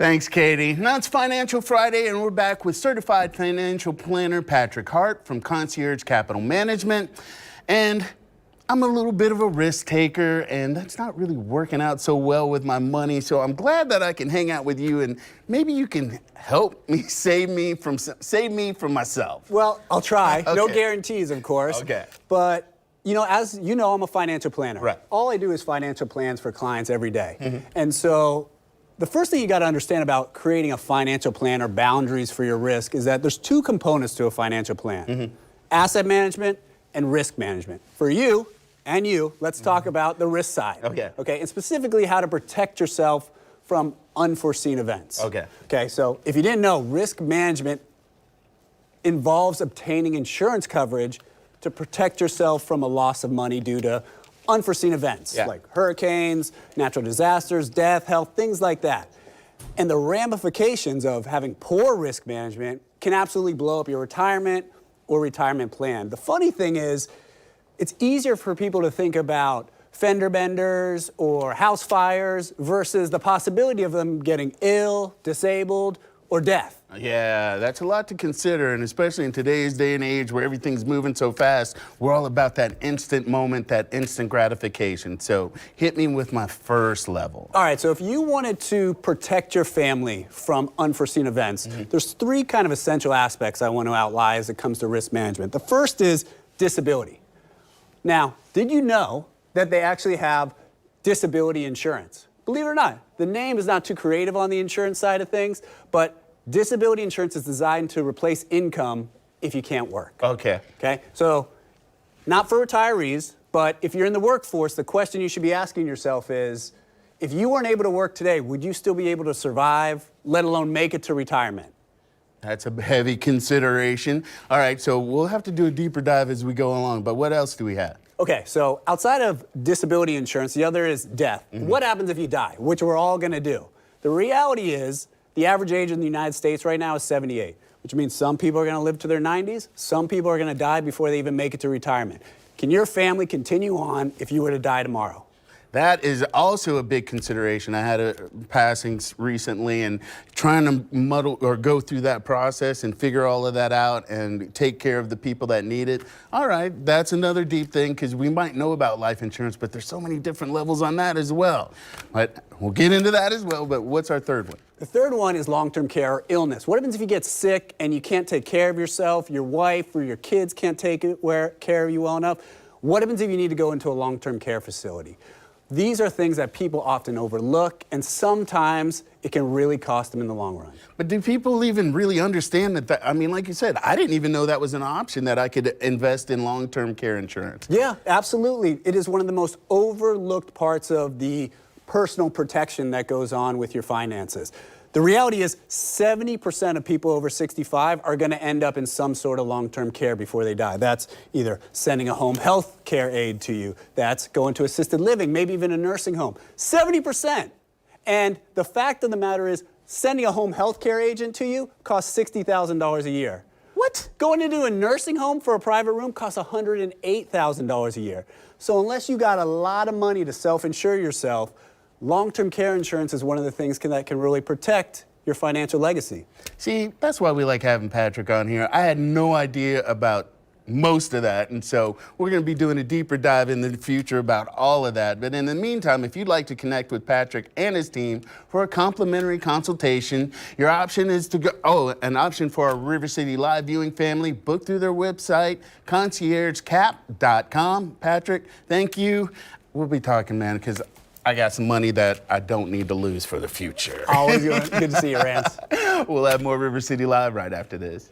Thanks, Katie. Now it's Financial Friday, and we're back with certified financial planner Patrick Hart from Concierge Capital Management. And I'm a little bit of a risk taker, and that's not really working out so well with my money. So I'm glad that I can hang out with you, and maybe you can help me save me from myself. Well, I'll try. Okay. No guarantees, of course. Okay. But as you know, I'm a financial planner. Right. All I do is financial plans for clients every day. And so the first thing you got to understand about creating a financial plan or boundaries for your risk is that there's two components to a financial plan: asset management and risk management. For you, let's talk about the risk side. Okay. And specifically how to protect yourself from unforeseen events. Okay, so if you didn't know, risk management involves obtaining insurance coverage to protect yourself from a loss of money due to unforeseen events like hurricanes, natural disasters, death, health, things like that. And the ramifications of having poor risk management can absolutely blow up your retirement or retirement plan. The funny thing is, it's easier for people to think about fender benders or house fires versus the possibility of them getting ill, disabled, or death. Yeah, that's a lot to consider, and especially in today's day and age where everything's moving so fast, we're all about that instant moment, that instant gratification. So hit me with my first level. All right, so if you wanted to protect your family from unforeseen events, there's three kind of essential aspects I want to outline as it comes to risk management. The first is disability. Now, did you know that they actually have disability insurance? Believe it or not, the name is not too creative on the insurance side of things, but disability insurance is designed to replace income if you can't work. Okay. So not for retirees, but if you're in the workforce, the question you should be asking yourself is, if you weren't able to work today, would you still be able to survive, let alone make it to retirement? That's a heavy consideration. All right, so we'll have to do a deeper dive as we go along, but what else do we have? Okay, so outside of disability insurance, the other is death. What happens if you die, which we're all gonna do? The reality is, the average age in the United States right now is 78, which means some people are gonna live to their 90s, some people are gonna die before they even make it to retirement. Can your family continue on if you were to die tomorrow? That is also a big consideration. I had a passing recently, and trying to muddle or go through that process and figure all of that out and take care of the people that need it. All right, that's another deep thing, because we might know about life insurance, but there's so many different levels on that as well. But we'll get into that as well, but what's our third one? The third one is long-term care or illness. What happens if you get sick and you can't take care of yourself, your wife or your kids can't take care of you well enough? What happens if you need to go into a long-term care facility? These are things that people often overlook, and sometimes it can really cost them in the long run. But do people even really understand that? I mean, like you said, I didn't even know that was an option, that I could invest in long-term care insurance. Yeah, absolutely. It is one of the most overlooked parts of the personal protection that goes on with your finances. The reality is 70% of people over 65 are going to end up in some sort of long-term care before they die. That's either sending a home health care aide to you, that's going to assisted living, maybe even a nursing home. 70%! And the fact of the matter is, sending a home health care agent to you costs $60,000 a year. What? Going into a nursing home for a private room costs $108,000 a year. So unless you got a lot of money to self-insure yourself, long-term care insurance is one of the things that can really protect your financial legacy. See, that's why we like having Patrick on here. I had no idea about most of that, and so we're going to be doing a deeper dive in the future about all of that. But in the meantime, if you'd like to connect with Patrick and his team for a complimentary consultation, your option is to go, an option for our River City Live viewing family, book through their website, conciergecap.com. Patrick, thank you. We'll be talking, man, because I got some money that I don't need to lose for the future. Always good to see you, Rance. We'll have more River City Live right after this.